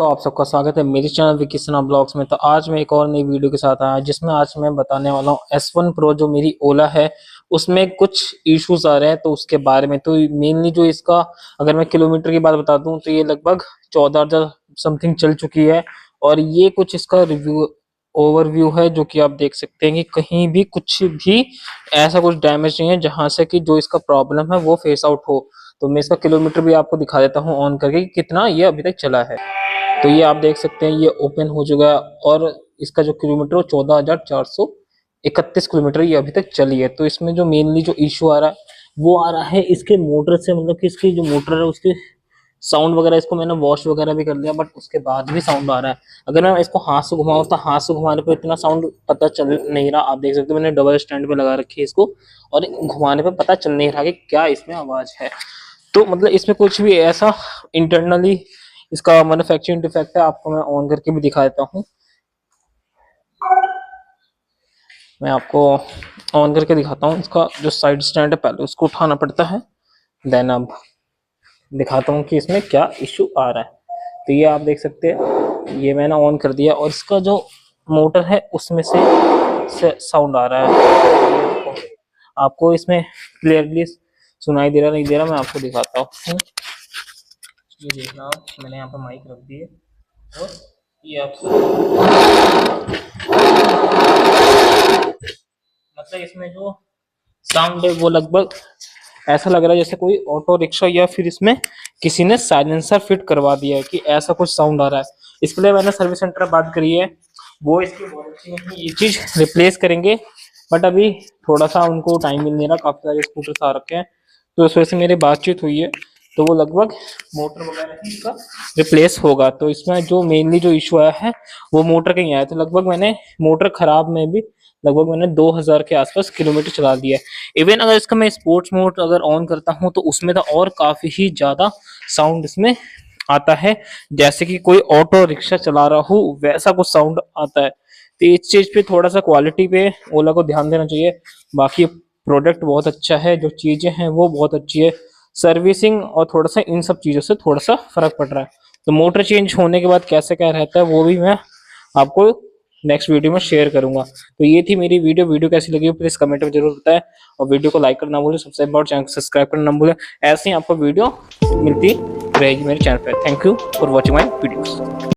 तो आप सबका स्वागत है मेरे चैनल विकिसना ब्लॉग्स में। तो आज मैं एक और नई वीडियो के साथ आया जिसमें आज मैं बताने वाला हूँ S1 Pro जो मेरी ओला है उसमें कुछ इश्यूज आ रहे हैं। तो उसके बारे में तो मेनली जो इसका अगर मैं किलोमीटर की बात बता दूं तो ये लगभग 14,000 समथिंग चल चुकी है। और ये कुछ इसका रिव्यू ओवरव्यू है जो कि आप देख सकते हैं कि कहीं भी कुछ भी ऐसा कुछ डैमेज नहीं है जहां से कि जो इसका प्रॉब्लम है वो फेस आउट हो। तो मैं इसका किलोमीटर भी आपको दिखा देता हूँ ऑन करके कि कितना ये अभी तक चला है। तो ये आप देख सकते हैं ये ओपन हो चुका है और इसका जो किलोमीटर वो 14,431 किलोमीटर ये अभी तक चली है। तो इसमें जो मेनली जो इशू आ रहा है वो आ रहा है इसके मोटर से, मतलब कि इसकी जो मोटर है उसके साउंड वगैरह, इसको मैंने वॉश वगैरह भी कर लिया बट उसके बाद भी साउंड आ रहा है। अगर मैं इसको हाथ से घुमाऊं तो हाथ से घुमाने पे इतना साउंड पता चल नहीं रहा। आप देख सकते हो मैंने डबल स्टैंड पे लगा रखी है इसको और घुमाने पे पता चल नहीं रहा कि क्या इसमें आवाज है। तो मतलब इसमें कुछ भी ऐसा इंटरनली इसका मैन्युफैक्चरिंग डिफेक्ट है। आपको मैं ऑन करके भी दिखा देता हूँ। मैं आपको ऑन करके दिखाता हूँ। इसका जो साइड स्टैंड है पहले उसको उठाना पड़ता है, देन अब दिखाता हूँ कि इसमें क्या इश्यू आ रहा है। तो ये आप देख सकते हैं ये मैंने ऑन कर दिया और इसका जो मोटर है उसमें से साउंड आ रहा है। आपको इसमें क्लियरली सुनाई दे रहा नहीं दे रहा, मैं आपको दिखाता हूँ। ये देखना आप, मैंने यहाँ पर माइक रख दी है और ये आप मतलब इसमें जो साउंड है वो लगभग ऐसा लग रहा है जैसे कोई ऑटो रिक्शा या फिर इसमें किसी ने साइलेंसर फिट करवा दिया है, कि ऐसा कुछ साउंड आ रहा है। इसके लिए मैंने सर्विस सेंटर बात करी है, वो इसकी वारंटी में ये चीज रिप्लेस करेंगे बट अभी थोड़ा सा उनको टाइम मिल नहीं रहा, काफी सारे स्कूटर्स आ रखे हैं। तो इस वजह से मेरी बातचीत हुई है तो वो लगभग मोटर वगैरह ही इसका रिप्लेस होगा। तो इसमें जो मेनली जो इशू आया है वो मोटर का ही आया। तो लगभग मैंने मोटर खराब में भी लगभग मैंने 2,000 के आसपास किलोमीटर चला दिया है। इवन अगर इसका मैं स्पोर्ट्स मोड अगर ऑन करता हूँ तो उसमें तो और काफी ही ज्यादा साउंड इसमें आता है, जैसे कि कोई ऑटो रिक्शा चला रहा हो वैसा कुछ साउंड आता है। तो इस चीज पे थोड़ा सा क्वालिटी पे ओला को ध्यान देना चाहिए। बाकी प्रोडक्ट बहुत अच्छा है, जो चीजें हैं वो बहुत अच्छी है, सर्विसिंग और थोड़ा सा इन सब चीजों से थोड़ा सा फर्क पड़ रहा है। तो मोटर चेंज होने के बाद कैसे क्या रहता है वो भी मैं आपको नेक्स्ट वीडियो में शेयर करूंगा। तो ये थी मेरी वीडियो कैसी लगी प्लीज कमेंट में जरूर बताएं और वीडियो को लाइक करना भूलें, सब्सक्राइब और चैनल को सब्सक्राइब करना भूलें। ऐसे ही आपको वीडियो मिलती रहेगी मेरे चैनल पर। Thank you for watching my videos.